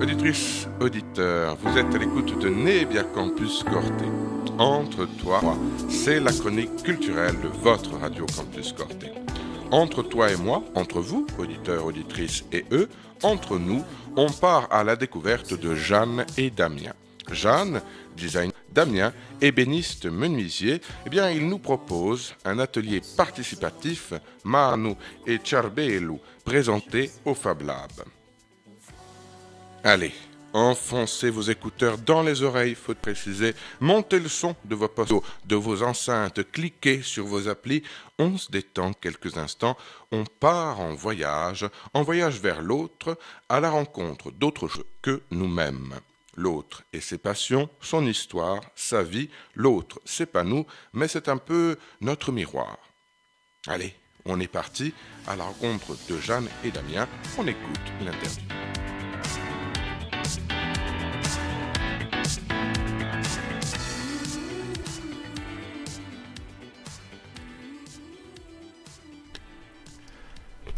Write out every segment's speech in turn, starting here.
Auditrices, auditeurs, vous êtes à l'écoute de Nebia Campus Corté. Entre toi, moi, c'est la chronique culturelle de votre Radio Campus Corté. Entre toi et moi, entre vous, auditeurs, auditrices et eux, entre nous, on part à la découverte de Jeanne et Damien. Jeanne, designer, Damien, ébéniste menuisier, eh bien, il nous propose un atelier participatif, Manu et Ciarbello, présenté au Fab Lab. Allez, enfoncez vos écouteurs dans les oreilles, faut préciser, montez le son de vos postes, de vos enceintes, cliquez sur vos applis, on se détend quelques instants, on part en voyage vers l'autre, à la rencontre d'autres choses que nous-mêmes. L'autre et ses passions, son histoire, sa vie, l'autre, c'est pas nous, mais c'est un peu notre miroir. Allez, on est parti à la rencontre de Jeanne et Damien, on écoute l'interview.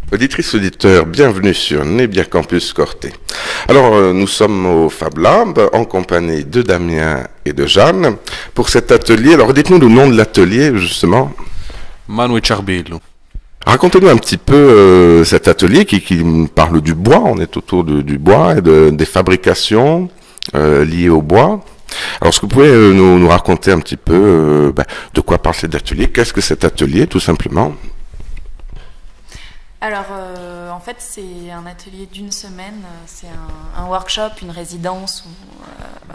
Auditrices, auditeurs, bienvenue sur Nebia Campus Corté. Alors, nous sommes au Fab Lab en compagnie de Damien et de Jeanne pour cet atelier. Alors, dites-nous le nom de l'atelier, justement. Manu e Ciarbello. Racontez-nous un petit peu cet atelier qui parle du bois. On est autour du bois et des fabrications liées au bois. Alors, est-ce que vous pouvez nous raconter un petit peu de quoi parle cet atelier? Qu'est-ce que cet atelier, tout simplement? Alors, en fait, c'est un atelier d'une semaine, c'est un workshop, une résidence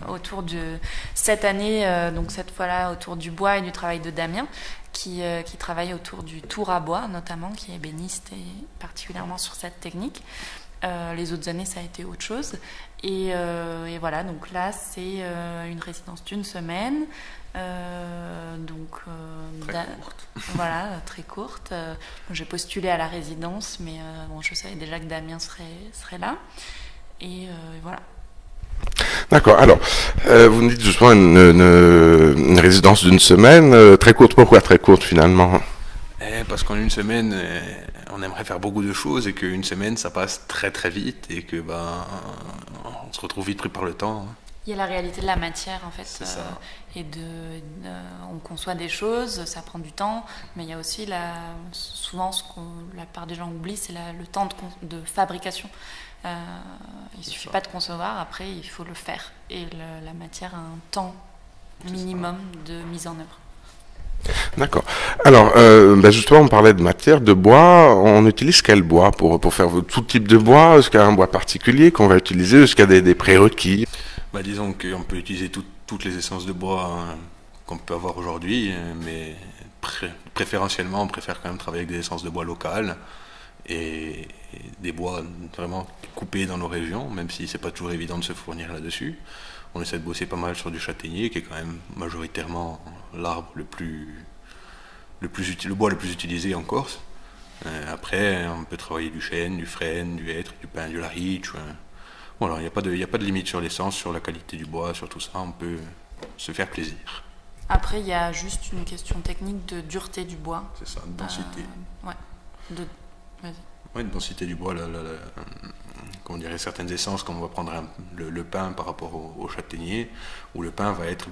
autour de cette année, donc cette fois-là autour du bois et du travail de Damien, qui travaille autour du tour à bois notamment, qui est ébéniste et particulièrement sur cette technique. Les autres années, ça a été autre chose. Et voilà, donc là, c'est une résidence d'une semaine. Très courte. Voilà, très courte. J'ai postulé à la résidence, mais bon, je savais déjà que Damien serait là. Et voilà. D'accord. Alors, vous nous dites justement une résidence d'une semaine, très courte. Pourquoi très courte finalement? Parce qu'en une semaine, on aimerait faire beaucoup de choses et qu'une semaine, ça passe très très vite et que on se retrouve vite pris par le temps. Il y a la réalité de la matière en fait, et on conçoit des choses, ça prend du temps, mais il y a aussi souvent ce que la plupart des gens oublient, c'est le temps de fabrication. Il suffit pas de concevoir, après il faut le faire, et la matière a un temps minimum de mise en œuvre. D'accord. Alors, justement, on parlait de matière, de bois. On utilise quel bois pour faire tout type de bois? Est-ce qu'il y a un bois particulier qu'on va utiliser? Est-ce qu'il y a des prérequis? Disons qu'on peut utiliser toutes les essences de bois qu'on peut avoir aujourd'hui, mais préférentiellement, on préfère quand même travailler avec des essences de bois locales et des bois vraiment coupés dans nos régions, même si c'est pas toujours évident de se fournir là-dessus. On essaie de bosser pas mal sur du châtaignier, qui est quand même majoritairement l'arbre le bois le plus utilisé en Corse. Après, on peut travailler du chêne, du frêne, du hêtre, du pin, du larich. Voilà, il n'y a pas de limite sur l'essence, sur la qualité du bois, sur tout ça, on peut se faire plaisir. Après, il y a juste une question technique de dureté du bois. C'est ça, de densité. Vas-y. Oui, de densité du bois, comme on dirait certaines essences, comme on va prendre le pin par rapport au châtaignier, où le pin va être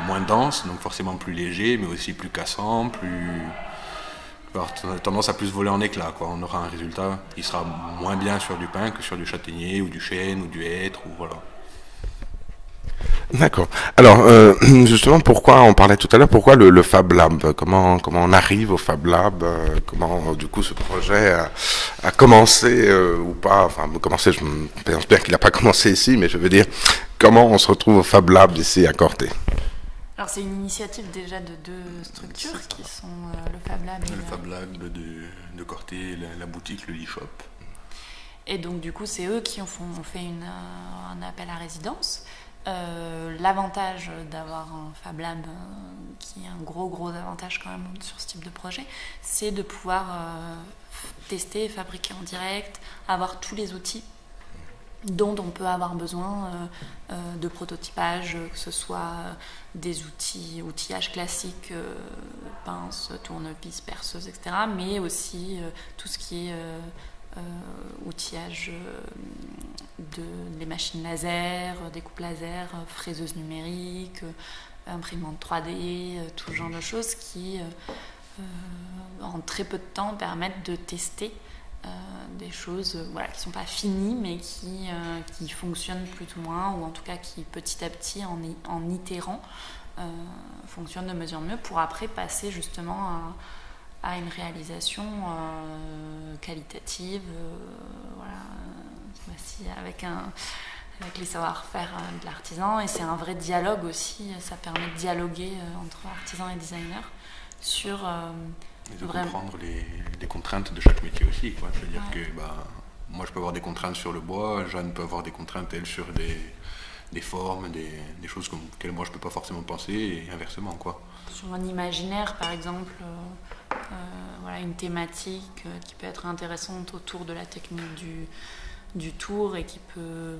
moins dense, donc forcément plus léger, mais aussi plus cassant, avoir tendance à plus voler en éclats, quoi. On aura un résultat qui sera moins bien sur du pin que sur du châtaignier ou du chêne ou du hêtre, ou voilà. D'accord. Alors, justement, pourquoi, on parlait tout à l'heure, pourquoi le Fab Lab? Comment on arrive au Fab Lab? Comment, du coup, ce projet a commencé ou pas? Enfin, commencé, je pense bien qu'il n'a pas commencé ici, mais je veux dire, comment on se retrouve au Fab Lab ici à Corté? Alors, c'est une initiative déjà de deux structures qui sont le Fab Lab et le Fab Lab de Corté, la boutique, le e-shop. Et donc, du coup, c'est eux qui ont fait un appel à résidence. L'avantage d'avoir un Fab Lab, qui est un gros avantage quand même sur ce type de projet, c'est de pouvoir tester, fabriquer en direct, avoir tous les outils dont on peut avoir besoin de prototypage, que ce soit des outillages classiques, pinces, tournevis, perceuses, etc., mais aussi tout ce qui est outillage des machines laser, découpe laser, fraiseuse numérique, imprimante 3D, tout genre de choses qui, en très peu de temps, permettent de tester des choses qui ne sont pas finies, mais qui fonctionnent plus ou moins, ou en tout cas qui, petit à petit, en itérant, fonctionnent de mieux en mieux, pour après passer justement à une réalisation qualitative, avec les savoir-faire de l'artisan. Et c'est un vrai dialogue aussi, ça permet de dialoguer entre artisans et designers sur... et de comprendre les contraintes de chaque métier aussi, quoi. C'est-à-dire que moi je peux avoir des contraintes sur le bois, Jeanne peut avoir des contraintes elle sur des formes, des choses auxquelles moi je peux pas forcément penser, et inversement, quoi. Sur un imaginaire par exemple, une thématique qui peut être intéressante autour de la technique du tour et qui peut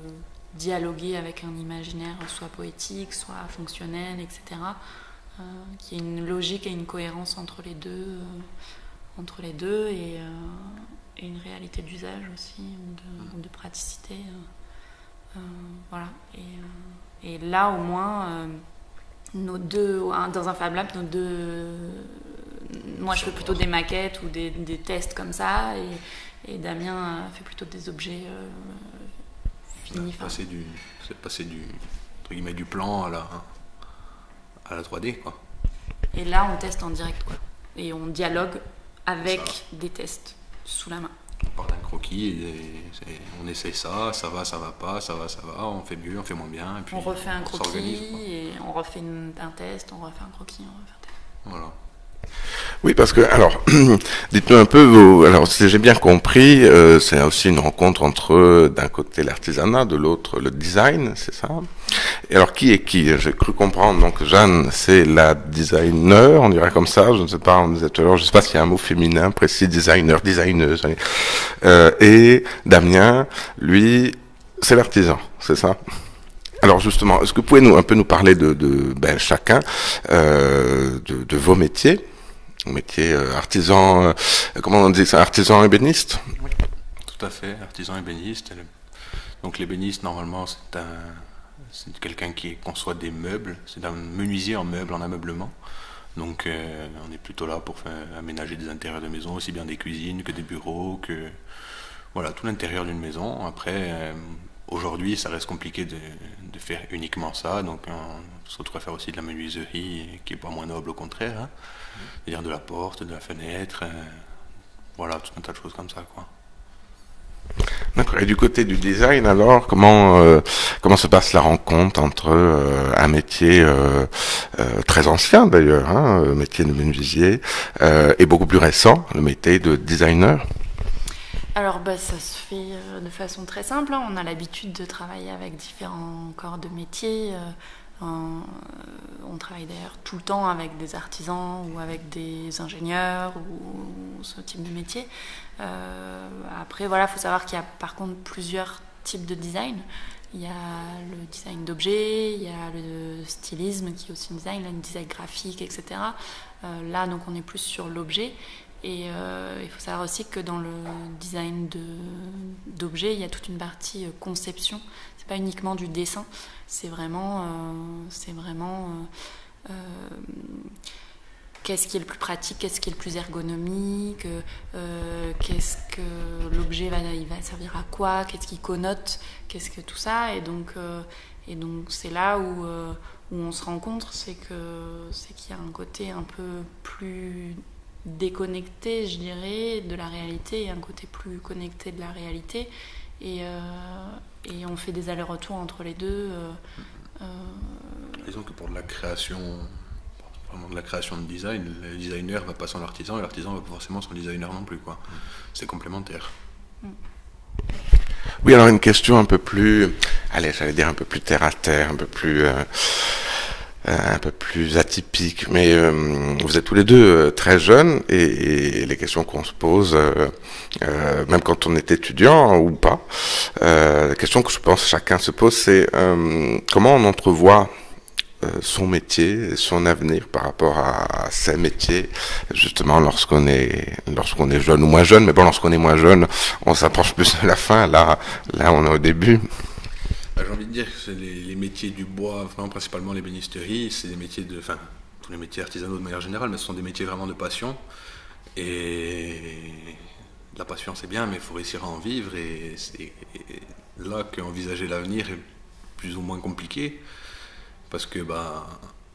dialoguer avec un imaginaire soit poétique, soit fonctionnel, etc. Qui ait une logique et une cohérence entre les deux et une réalité d'usage aussi, de praticité. Et là, au moins, dans un Fab Lab, moi je fais plutôt des maquettes ou des tests comme ça, et Damien fait plutôt des objets finis. C'est passer entre guillemets, du plan à la 3D, quoi. Et là, on teste en direct, quoi. Et on dialogue avec des tests sous la main. On part d'un croquis, on essaye ça va, ça va pas, ça va, on fait mieux, on fait moins bien. Et puis on refait un croquis, et on refait un test, on refait un croquis, on refait un test. Voilà. Oui, parce que, alors, dites-nous un peu, alors, si j'ai bien compris, c'est aussi une rencontre entre, d'un côté, l'artisanat, de l'autre, le design, c'est ça? Et alors, qui est qui? J'ai cru comprendre, donc, Jeanne, c'est la designer, on dirait comme ça, je ne sais pas, on disait tout à l'heure, je ne sais pas s'il y a un mot féminin précis, designer, designeuse, et Damien, lui, c'est l'artisan, c'est ça? Alors justement, est-ce que vous pouvez un peu nous parler de chacun de vos métiers artisan, comment on dit ça, artisan ébéniste? Oui, tout à fait, artisan ébéniste. Donc l'ébéniste, normalement, c'est quelqu'un qui conçoit des meubles, c'est un menuisier en meubles, en ameublement. Donc on est plutôt là pour aménager des intérieurs de maison, aussi bien des cuisines que des bureaux, que voilà, tout l'intérieur d'une maison. Après, aujourd'hui, ça reste compliqué de faire uniquement ça, donc on se retrouve à faire aussi de la menuiserie, qui n'est pas moins noble, au contraire, hein. C'est-à-dire de la porte, de la fenêtre, voilà, tout un tas de choses comme ça, quoi. D'accord. Et du côté du design, alors, comment se passe la rencontre entre un métier très ancien d'ailleurs, hein, le métier de menuisier, et beaucoup plus récent, le métier de designer? Alors ça se fait de façon très simple, hein. On a l'habitude de travailler avec différents corps de métier. On travaille d'ailleurs tout le temps avec des artisans ou avec des ingénieurs ou ce type de métier. Après, il faut savoir qu'il y a par contre plusieurs types de design. Il y a le design d'objets, il y a le stylisme qui est aussi un design, le design graphique, etc. Là, donc, on est plus sur l'objet. Et il faut savoir aussi que dans le design d'objets, il y a toute une partie conception. C'est pas uniquement du dessin, c'est vraiment qu'est-ce qui est le plus pratique, qu'est-ce qui est le plus ergonomique, qu'est-ce que l'objet il va servir à quoi, qu'est-ce qui connote, qu'est-ce que tout ça. Et donc c'est là où on se rencontre, c'est qu'il y a un côté un peu plus déconnecté, je dirais, de la réalité, et un côté plus connecté de la réalité, et on fait des allers-retours entre les deux. Disons que pour de la création, vraiment de la création de design, le designer va pas sans l'artisan, et l'artisan va pas forcément sans le designer non plus, quoi. C'est complémentaire. Oui, alors une question un peu plus, j'allais dire un peu plus terre à terre, un peu plus atypique, mais vous êtes tous les deux très jeunes, et les questions qu'on se pose, même quand on est étudiant ou pas, la question que je pense chacun se pose, c'est comment on entrevoit son métier, son avenir par rapport à ses métiers, justement lorsqu'on est jeune ou moins jeune, mais bon, lorsqu'on est moins jeune, on s'approche plus de la fin, là on est au début. J'ai envie de dire que les métiers du bois, vraiment principalement les bénisteries, c'est des métiers tous les métiers artisanaux de manière générale, mais ce sont des métiers vraiment de passion. Et la passion c'est bien, mais il faut réussir à en vivre, et c'est là qu'envisager l'avenir est plus ou moins compliqué, parce que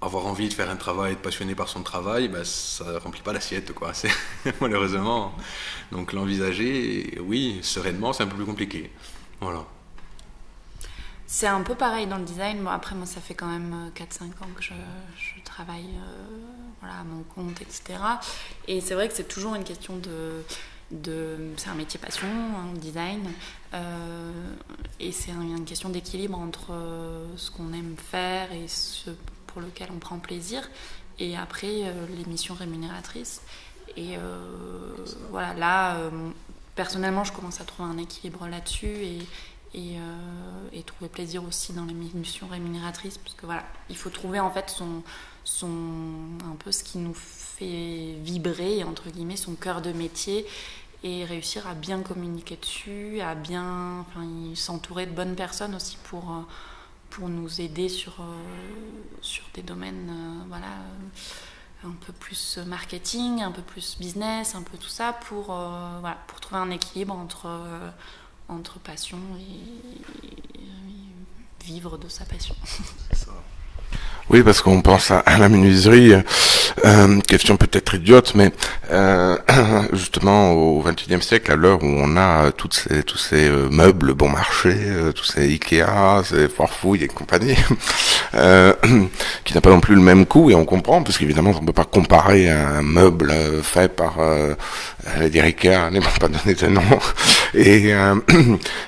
avoir envie de faire un travail, être passionné par son travail, ça ne remplit pas l'assiette, quoi. Malheureusement. Donc l'envisager, oui, sereinement, c'est un peu plus compliqué. Voilà. C'est un peu pareil dans le design. Bon, après, moi, ça fait quand même 4-5 ans que je travaille à mon compte, etc. Et c'est vrai que c'est toujours une question c'est un métier passion, le design. Et c'est une question d'équilibre entre ce qu'on aime faire et ce pour lequel on prend plaisir. Et après, les missions rémunératrices. Et voilà, là, personnellement, je commence à trouver un équilibre là-dessus et trouver plaisir aussi dans les missions rémunératrices, parce que voilà, il faut trouver en fait un peu ce qui nous fait vibrer, entre guillemets, son cœur de métier, et réussir à bien communiquer dessus, à bien s'entourer de bonnes personnes aussi pour nous aider sur des domaines un peu plus marketing, un peu plus business, un peu tout ça, pour trouver un équilibre entre passion et vivre de sa passion. C'est ça. Oui, parce qu'on pense à la menuiserie, question peut-être idiote, mais justement au XXIe siècle, à l'heure où on a tous ces meubles bon marché, tous ces Ikea, ces Forfouille et compagnie, qui n'a pas non plus le même coût, et on comprend, parce qu'évidemment on ne peut pas comparer un meuble fait par dire Ikea, ne m'ont pas donné de nom,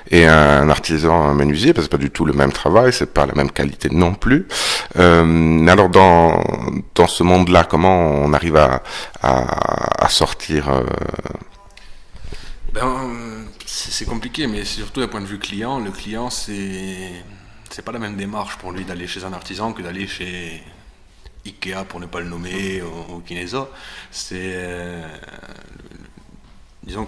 et un artisan menuisier, parce que c'est pas du tout le même travail, c'est pas la même qualité non plus. Alors dans ce monde-là, comment on arrive à sortir c'est compliqué, mais surtout d'un point de vue client, le client c'est pas la même démarche pour lui d'aller chez un artisan que d'aller chez Ikea, pour ne pas le nommer, ou Kinesa. Disons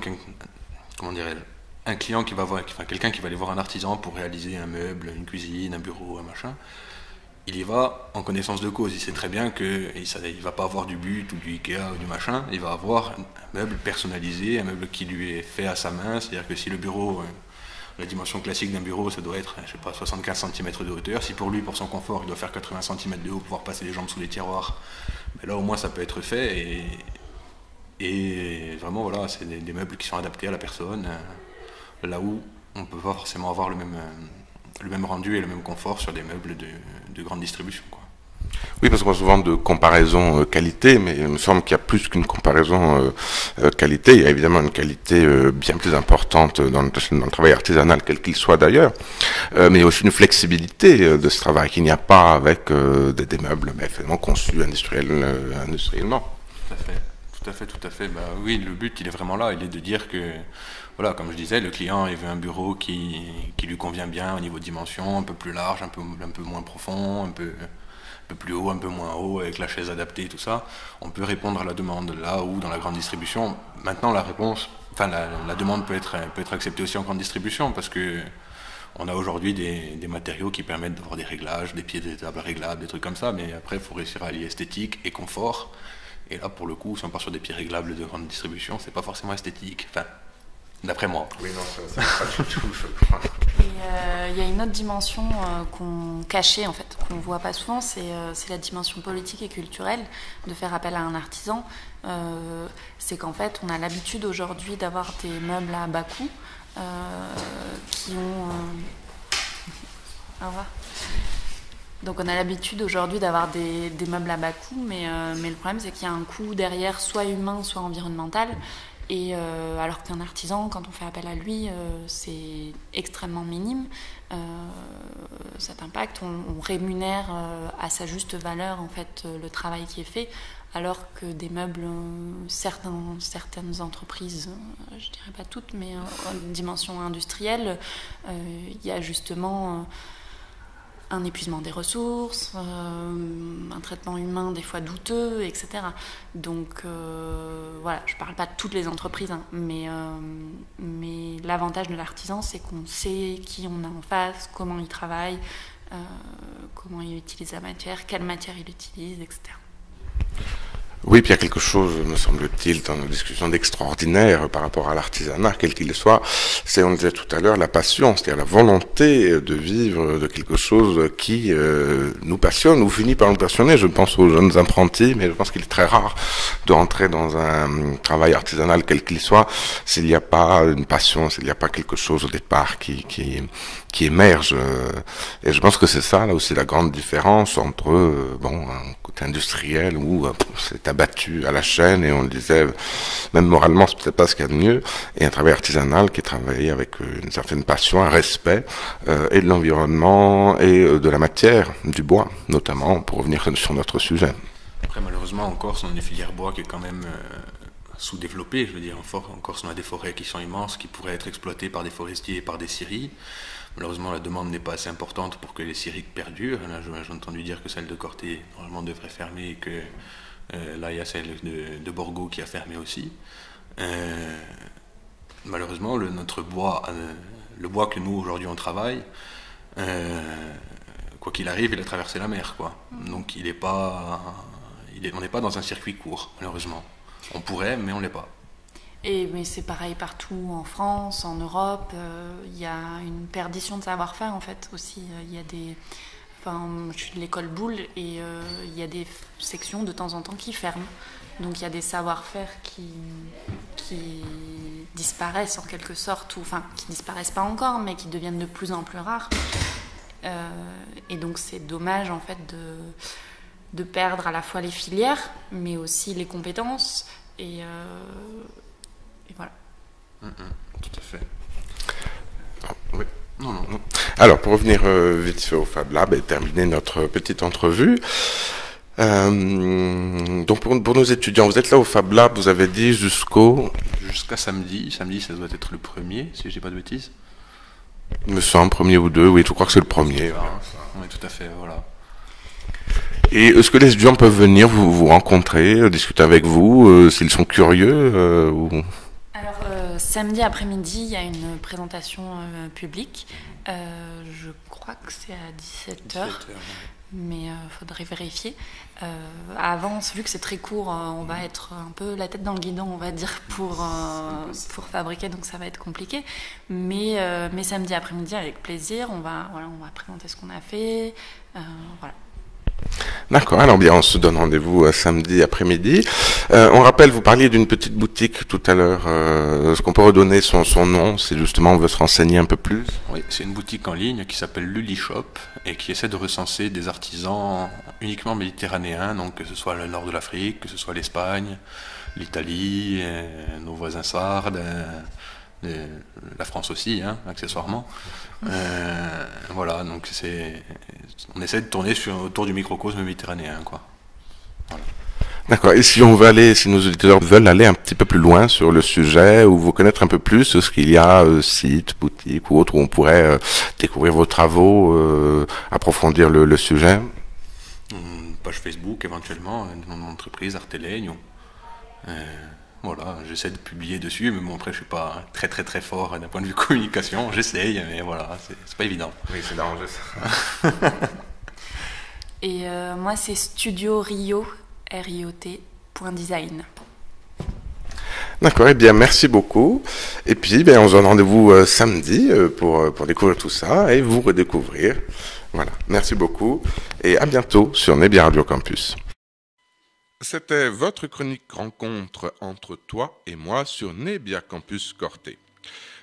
un client qui va voir, quelqu'un qui va aller voir un artisan pour réaliser un meuble, une cuisine, un bureau, un machin. Il y va en connaissance de cause. Il sait très bien qu'il ne va pas avoir du but ou du Ikea ou du machin. Il va avoir un meuble personnalisé, un meuble qui lui est fait à sa main. C'est-à-dire que si le bureau, la dimension classique d'un bureau, ça doit être, 75 cm de hauteur. Si pour lui, pour son confort, il doit faire 80 cm de haut pour pouvoir passer les jambes sous les tiroirs, là au moins ça peut être fait. Et vraiment, voilà, c'est des meubles qui sont adaptés à la personne, là où on ne peut pas forcément avoir le même rendu et le même confort sur des meubles de grande distribution, quoi. Oui, parce qu'on parle souvent de comparaison qualité, mais il me semble qu'il y a plus qu'une comparaison qualité. Il y a évidemment une qualité bien plus importante dans le travail artisanal, quel qu'il soit d'ailleurs, mais il y a aussi une flexibilité de ce travail qu'il n'y a pas avec des meubles mais vraiment conçus industriellement. Tout à fait. Oui, le but, il est vraiment là. Il est de dire que, voilà, comme je disais, le client, il veut un bureau qui lui convient bien au niveau de dimension, un peu plus large, un peu moins profond, un peu plus haut, un peu moins haut, avec la chaise adaptée et tout ça. On peut répondre à la demande là ou dans la grande distribution. Maintenant, la demande peut être acceptée aussi en grande distribution, parce que on a aujourd'hui des matériaux qui permettent d'avoir des réglages, des pieds de table réglables, des trucs comme ça, mais après, il faut réussir à allier esthétique et confort. Et là, pour le coup, si on part sur des pieds réglables de grande distribution, c'est pas forcément esthétique. Enfin, d'après moi. Oui, non, ça pas du tout, je crois. Il y a une autre dimension cachée, en fait, qu'on voit pas souvent, c'est la dimension politique et culturelle de faire appel à un artisan. C'est qu'en fait, on a l'habitude aujourd'hui d'avoir des meubles à bas coût qui ont... Au revoir. Donc on a l'habitude aujourd'hui d'avoir des meubles à bas coût, mais le problème c'est qu'il y a un coût derrière, soit humain, soit environnemental. Et alors qu'un artisan, quand on fait appel à lui, c'est extrêmement minime. Cet impact, on rémunère à sa juste valeur en fait le travail qui est fait, alors que des meubles, certaines entreprises, je dirais pas toutes, mais en dimension industrielle, il y a justement un épuisement des ressources, un traitement humain des fois douteux, etc. Donc voilà, je ne parle pas de toutes les entreprises, hein, mais l'avantage de l'artisan, c'est qu'on sait qui on a en face, comment il travaille, comment il utilise la matière, quelle matière il utilise, etc. Oui, puis il y a quelque chose, me semble-t-il, dans nos discussions d'extraordinaire par rapport à l'artisanat, quel qu'il soit. C'est, on disait tout à l'heure, la passion, c'est-à-dire la volonté de vivre de quelque chose qui nous passionne ou finit par nous passionner. Je pense aux jeunes apprentis, mais je pense qu'il est très rare de rentrer dans un travail artisanal, quel qu'il soit, s'il n'y a pas une passion, s'il n'y a pas quelque chose au départ qui émerge. Et je pense que c'est ça, là aussi, la grande différence entre, un côté industriel où c'est abattu à la chaîne et on le disait, même moralement, c'est peut-être pas ce qu'il y a de mieux, et un travail artisanal qui est travaillé avec une certaine passion, un respect, et de l'environnement et de la matière, du bois, notamment, pour revenir sur notre sujet. Après, malheureusement, en Corse, on a une filière bois qui est quand même sous-développée. Je veux dire, en Corse, on a des forêts qui sont immenses, qui pourraient être exploitées par des forestiers et par des scieries. Malheureusement, la demande n'est pas assez importante pour que les scieries perdurent. Là, j'ai entendu dire que celle de Corté, normalement, devrait fermer et que là, il y a celle de Borgo qui a fermé aussi. Malheureusement, notre bois, le bois que nous, aujourd'hui, on travaille, quoi qu'il arrive, il a traversé la mer, quoi. Donc, on n'est pas dans un circuit court, malheureusement. On pourrait, mais on ne l'est pas. Mais c'est pareil partout en France, en Europe. Il y a une perdition de savoir-faire, en fait, aussi. Il y a des... je suis de l'école Boulle et il y a des sections de temps en temps qui ferment. Donc il y a des savoir-faire qui disparaissent en quelque sorte, qui disparaissent pas encore, mais qui deviennent de plus en plus rares. Et donc c'est dommage en fait de perdre à la fois les filières, mais aussi les compétences. Et voilà. Tout à fait. Oui. Non. Alors, pour revenir vite fait au Fab Lab et terminer notre petite entrevue, donc pour nos étudiants, vous êtes là au Fab Lab, vous avez dit jusqu'à samedi. Samedi, ça doit être le premier, si je dis pas de bêtises. Il me semble, premier ou deux, oui, je crois que c'est le premier. Oui, tout à fait, voilà. Et est-ce que les étudiants peuvent venir vous rencontrer, discuter avec vous, s'ils sont curieux Alors, samedi après-midi, il y a une présentation publique. Je crois que c'est à 17h. Mais il faudrait vérifier. Avant, vu que c'est très court, on va être un peu la tête dans le guidon, on va dire, pour fabriquer, donc ça va être compliqué. Mais samedi après-midi, avec plaisir, on va présenter ce qu'on a fait. Voilà. D'accord, alors bien, on se donne rendez-vous samedi après-midi. On rappelle, vous parliez d'une petite boutique tout à l'heure. Est-ce qu'on peut redonner son nom, si justement on veut se renseigner un peu plus? Oui, c'est une boutique en ligne qui s'appelle Luli Shop et qui essaie de recenser des artisans uniquement méditerranéens, donc que ce soit le nord de l'Afrique, que ce soit l'Espagne, l'Italie, nos voisins sardes, la France aussi, accessoirement. Voilà, donc on essaie de tourner autour du microcosme méditerranéen, quoi. Voilà. D'accord. Et si nos auditeurs veulent aller un petit peu plus loin sur le sujet ou vous connaître un peu plus, est-ce qu'il y a site, boutique ou autre où on pourrait découvrir vos travaux, approfondir le sujet? Page Facebook éventuellement, mon entreprise Artelegno. Voilà, j'essaie de publier dessus, mais bon, après je suis pas très très très fort d'un point de vue communication, j'essaye, mais voilà, c'est pas évident. Oui, c'est d'arranger ça. Et moi c'est Studio Rio, RIOT.design. D'accord, eh bien merci beaucoup. Et puis on se donne rendez-vous samedi pour découvrir tout ça et vous redécouvrir. Voilà, merci beaucoup et à bientôt sur Nebia Radio Campus. C'était votre chronique rencontre entre toi et moi sur Nebia Campus Corté.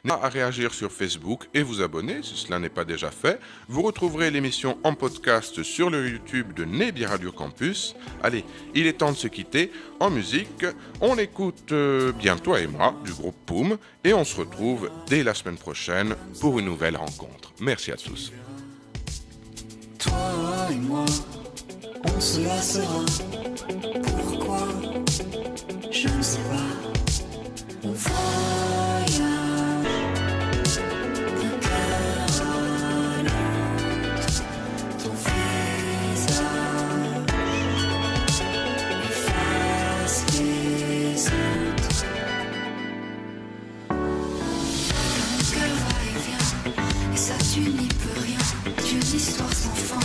N'hésitez pas à réagir sur Facebook et vous abonner si cela n'est pas déjà fait. Vous retrouverez l'émission en podcast sur le YouTube de Nebia Radio Campus. Allez, il est temps de se quitter. En musique, on écoute bien toi et moi du groupe Poum et on se retrouve dès la semaine prochaine pour une nouvelle rencontre. Merci à tous. Toi et moi, on se lassera. Pourquoi? Je ne sais pas. On voyage d'un cœur à l'autre. et ça tu n'y peux rien. C'est une histoire sans fin.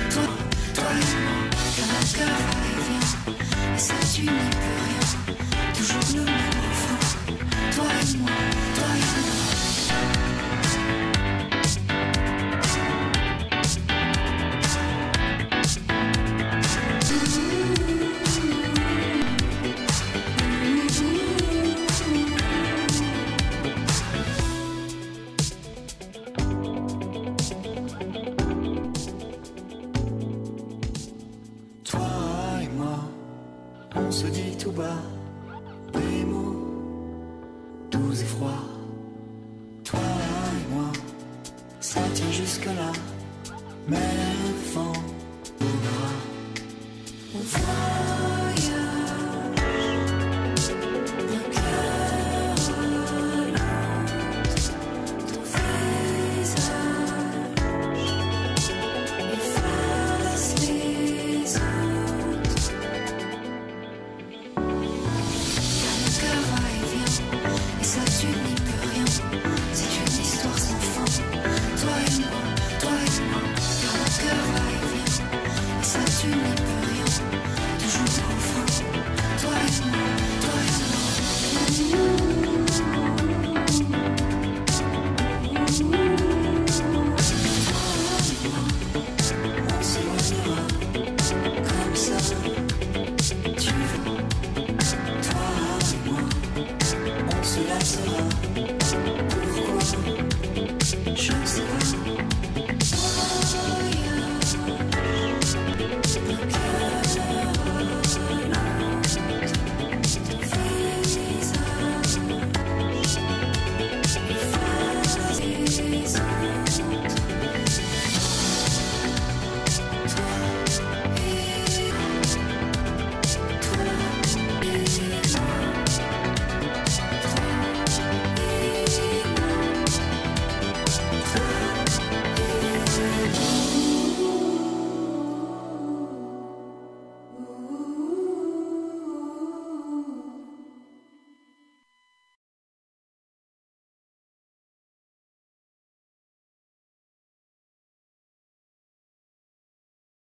Toi et moi, car notre cœur va et vient, et ça tu n'y peux rien. Toujours le même refrain. Toi et moi, toi et moi. On se dit tout bas des mots doux et froids. Toi et moi, ça tient jusque-là. Mais le vent tournera. On voyage d'un cœur à l'autre. Ton visage efface les autres. Et ça tu n'y peux rien. C'est une histoire sans fin. Toi et moi, car mon cœur va et vient. Et ça tu n'y peux rien. Toujours au fond. Toi et moi, toi et moi. On s'éloignera comme ça. Tu veux. Toi et moi. On se lassera. Pourquoi? Je ne sais pas.